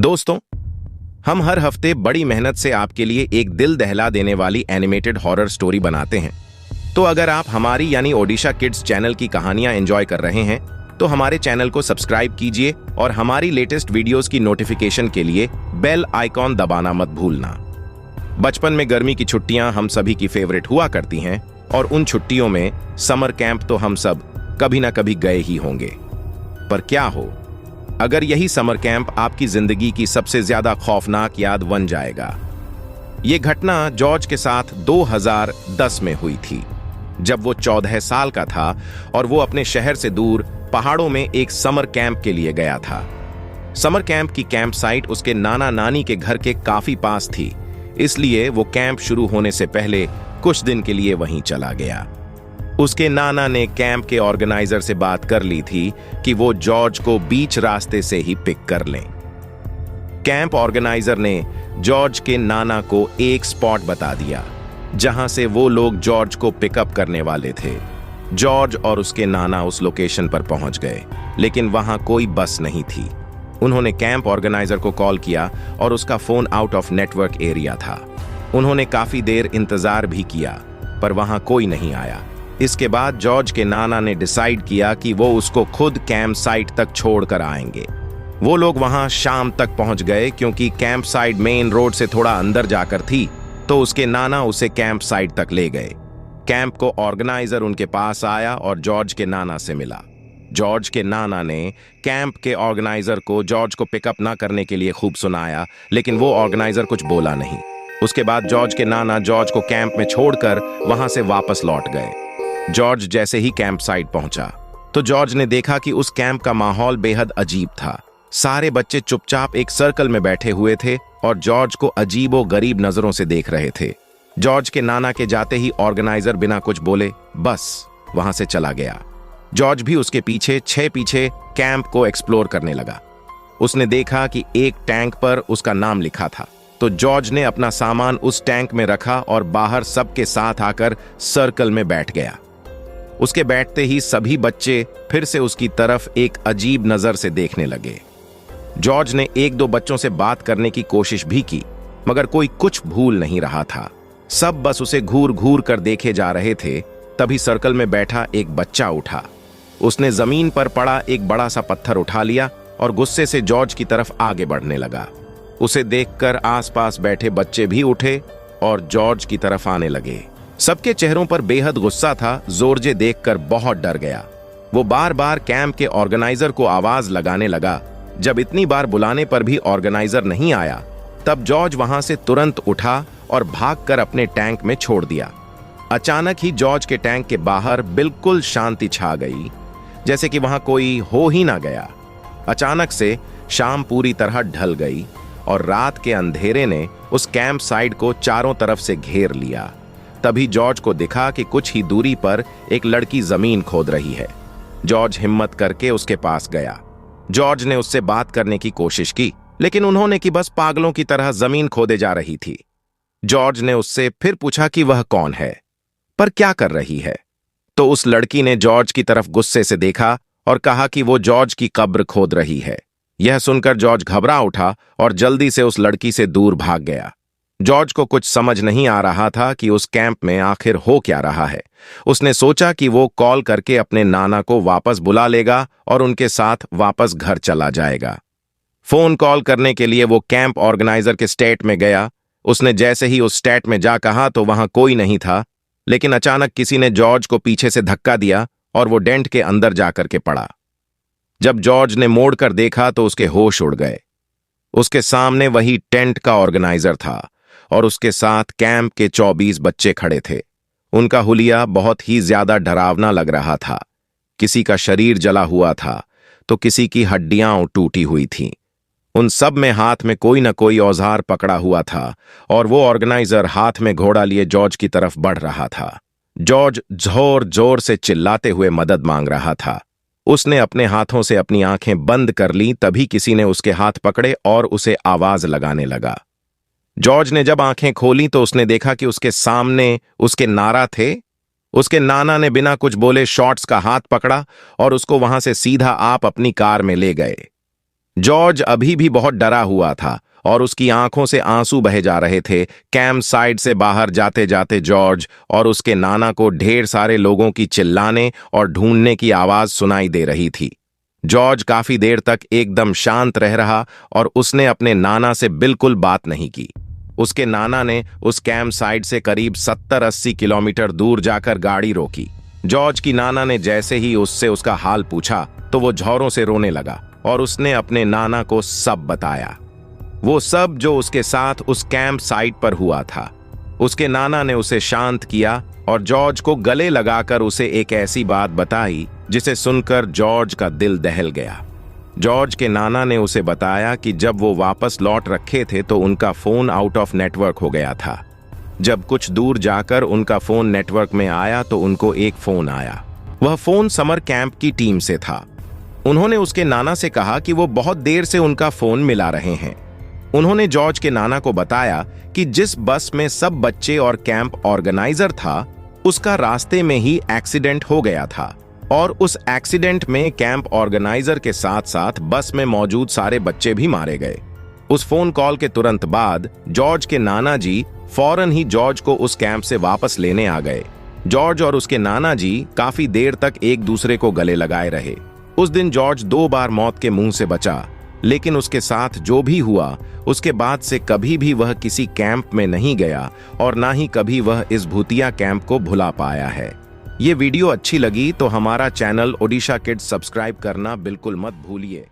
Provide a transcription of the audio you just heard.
दोस्तों, हम हर हफ्ते बड़ी मेहनत से आपके लिए एक दिल दहला देने वाली एनिमेटेड हॉरर स्टोरी बनाते हैं। तो अगर आप हमारी यानी ओडिशा किड्स चैनल की कहानियां एंजॉय कर रहे हैं तो हमारे चैनल को सब्सक्राइब कीजिए और हमारी लेटेस्ट वीडियोस की नोटिफिकेशन के लिए बेल आइकॉन दबाना मत भूलना। बचपन में गर्मी की छुट्टियां हम सभी की फेवरेट हुआ करती हैं और उन छुट्टियों में समर कैंप तो हम सब कभी ना कभी गए ही होंगे। पर क्या हो अगर यही समर कैंप आपकी जिंदगी की सबसे ज्यादा खौफनाक याद बन जाएगा। यह घटना जॉर्ज के साथ 2010 में हुई थी, जब वो 14 साल का था और वो अपने शहर से दूर पहाड़ों में एक समर कैंप के लिए गया था। समर कैंप की कैंप साइट उसके नाना नानी के घर के काफी पास थी, इसलिए वो कैंप शुरू होने से पहले कुछ दिन के लिए वहीं चला गया। उसके नाना ने कैंप के ऑर्गेनाइजर से बात कर ली थी कि वो जॉर्ज को बीच रास्ते से ही पिक कर लें। कैंप ऑर्गेनाइजर ने जॉर्ज के नाना को एक स्पॉट बता दिया जहां से वो लोग जॉर्ज को पिकअप करने वाले थे। जॉर्ज और उसके नाना उस लोकेशन पर पहुंच गए, लेकिन वहां कोई बस नहीं थी। उन्होंने कैंप ऑर्गेनाइजर को कॉल किया और उसका phone out of network area था। उन्होंने काफी देर इंतजार भी किया, पर वहां कोई नहीं आया। इसके बाद जॉर्ज के नाना ने डिसाइड किया कि वो उसको खुद कैंप साइट तक छोड़कर आएंगे। वो लोग वहां शाम तक पहुंच गए, क्योंकि कैंप साइट मेन रोड से थोड़ा अंदर जाकर थी, तो उसके नाना उसे कैंप साइट तक ले गए। कैंप को ऑर्गेनाइजर उनके पास आया और जॉर्ज के नाना से मिला। जॉर्ज के नाना ने कैंप के ऑर्गेनाइजर को जॉर्ज को पिकअप ना करने के लिए खूब सुनाया, लेकिन वो ऑर्गेनाइजर कुछ बोला नहीं। उसके बाद जॉर्ज के नाना जॉर्ज को कैंप में छोड़कर वहां से वापस लौट गए। जॉर्ज जैसे ही कैंप साइट पहुंचा तो जॉर्ज ने देखा कि उस कैंप का माहौल बेहद अजीब था। सारे बच्चे चुपचाप एक सर्कल में बैठे हुए थे और जॉर्ज को अजीबो गरीब नजरों से देख रहे थे। जॉर्ज के नाना के जाते ही ऑर्गेनाइजर बिना कुछ बोले बस वहां से चला गया। जॉर्ज भी उसके पीछे कैंप को एक्सप्लोर करने लगा। उसने देखा कि एक टैंक पर उसका नाम लिखा था, तो जॉर्ज ने अपना सामान उस टैंक में रखा और बाहर सबके साथ आकर सर्कल में बैठ गया। उसके बैठते ही सभी बच्चे फिर से उसकी तरफ एक अजीब नजर से देखने लगे। जॉर्ज ने एक दो बच्चों से बात करने की कोशिश भी की, मगर कोई कुछ भूल नहीं रहा था। सब बस उसे घूर घूर कर देखे जा रहे थे। तभी सर्कल में बैठा एक बच्चा उठा। उसने जमीन पर पड़ा एक बड़ा सा पत्थर उठा लिया और गुस्से से जॉर्ज की तरफ आगे बढ़ने लगा। उसे देखकर आसपास बैठे बच्चे भी उठे और जॉर्ज की तरफ आने लगे। सबके चेहरों पर बेहद गुस्सा था। जॉर्ज देखकर बहुत डर गया। वो बार बार कैंप के ऑर्गेनाइजर को आवाज लगाने लगा। जब इतनी बार बुलाने पर भी ऑर्गेनाइजर नहीं आया, तब जॉर्ज वहां से तुरंत उठा और भागकर अपने टैंक में छोड़ दिया। अचानक ही जॉर्ज के टैंक के बाहर बिल्कुल शांति छा गई, जैसे कि वहां कोई हो ही ना गया। अचानक से शाम पूरी तरह ढल गई और रात के अंधेरे ने उस कैंप साइट को चारों तरफ से घेर लिया। तभी जॉर्ज को दिखा कि कुछ ही दूरी पर एक लड़की जमीन खोद रही है। जॉर्ज हिम्मत करके उसके पास गया। जॉर्ज ने उससे बात करने की कोशिश की, लेकिन उन्होंने कि बस पागलों की तरह जमीन खोदे जा रही थी। जॉर्ज ने उससे फिर पूछा कि वह कौन है, पर क्या कर रही है। तो उस लड़की ने जॉर्ज की तरफ गुस्से से देखा और कहा कि वो जॉर्ज की कब्र खोद रही है। यह सुनकर जॉर्ज घबरा उठा और जल्दी से उस लड़की से दूर भाग गया। जॉर्ज को कुछ समझ नहीं आ रहा था कि उस कैंप में आखिर हो क्या रहा है। उसने सोचा कि वो कॉल करके अपने नाना को वापस बुला लेगा और उनके साथ वापस घर चला जाएगा। फोन कॉल करने के लिए वो कैंप ऑर्गेनाइजर के स्टेट में गया। उसने जैसे ही उस स्टेट में जा कहा तो वहां कोई नहीं था, लेकिन अचानक किसी ने जॉर्ज को पीछे से धक्का दिया और वो डेंट के अंदर जाकर के पड़ा। जब जॉर्ज ने मोड़कर देखा तो उसके होश उड़ गए। उसके सामने वही टेंट का ऑर्गेनाइजर था और उसके साथ कैंप के 24 बच्चे खड़े थे। उनका हुलिया बहुत ही ज्यादा डरावना लग रहा था। किसी का शरीर जला हुआ था तो किसी की हड्डियां टूटी हुई थीं। उन सब में हाथ में कोई न कोई औजार पकड़ा हुआ था और वो ऑर्गेनाइजर हाथ में घोड़ा लिए जॉर्ज की तरफ बढ़ रहा था। जॉर्ज जोर जोर से चिल्लाते हुए मदद मांग रहा था। उसने अपने हाथों से अपनी आंखें बंद कर लीं, तभी किसी ने उसके हाथ पकड़े और उसे आवाज लगाने लगा। जॉर्ज ने जब आंखें खोली तो उसने देखा कि उसके सामने उसके नाना थे। उसके नाना ने बिना कुछ बोले शॉर्ट्स का हाथ पकड़ा और उसको वहां से सीधा आप अपनी कार में ले गए। जॉर्ज अभी भी बहुत डरा हुआ था और उसकी आंखों से आंसू बहे जा रहे थे। कैंप साइट से बाहर जाते जाते जॉर्ज और उसके नाना को ढेर सारे लोगों की चिल्लाने और ढूंढने की आवाज सुनाई दे रही थी। जॉर्ज काफी देर तक एकदम शांत रह रहा और उसने अपने नाना से बिल्कुल बात नहीं की। उसके नाना ने उस कैंप साइट से करीब 70-80 किलोमीटर दूर जाकर गाड़ी रोकी। जॉर्ज की नाना ने जैसे ही उससे उसका हाल पूछा तो वो झौरों से रोने लगा और उसने अपने नाना को सब बताया, वो सब जो उसके साथ उस कैंप साइट पर हुआ था। उसके नाना ने उसे शांत किया और जॉर्ज को गले लगाकर उसे एक ऐसी बात बताई जिसे सुनकर जॉर्ज का दिल दहल गया। जॉर्ज के नाना ने उसे बताया कि जब वो वापस लौट रखे थे तो उनका फोन आउट ऑफ नेटवर्क हो गया था। जब कुछ दूर जाकर उनका फोन नेटवर्क में आया तो उनको एक फोन आया। वह फोन समर कैंप की टीम से था। उन्होंने उसके नाना से कहा कि वो बहुत देर से उनका फोन मिला रहे हैं। उन्होंने जॉर्ज के नाना को बताया कि जिस बस में सब बच्चे और कैंप ऑर्गेनाइजर था उसका रास्ते में ही एक्सीडेंट हो गया था और उस एक्सीडेंट में कैंप ऑर्गेनाइजर के साथ साथ बस में मौजूद सारे बच्चे भी मारे गए। उस फोन कॉल के तुरंत बाद जॉर्ज के नाना जी फौरन ही जॉर्ज को उस कैंप से वापस लेने आ गए। जॉर्ज और उसके नाना जी काफी देर तक एक दूसरे को गले लगाए रहे। उस दिन जॉर्ज 2 बार मौत के मुंह से बचा, लेकिन उसके साथ जो भी हुआ उसके बाद से कभी भी वह किसी कैंप में नहीं गया और ना ही कभी वह इस भूतिया कैंप को भुला पाया है। ये वीडियो अच्छी लगी तो हमारा चैनल ओडिशा किड्स सब्सक्राइब करना बिल्कुल मत भूलिए।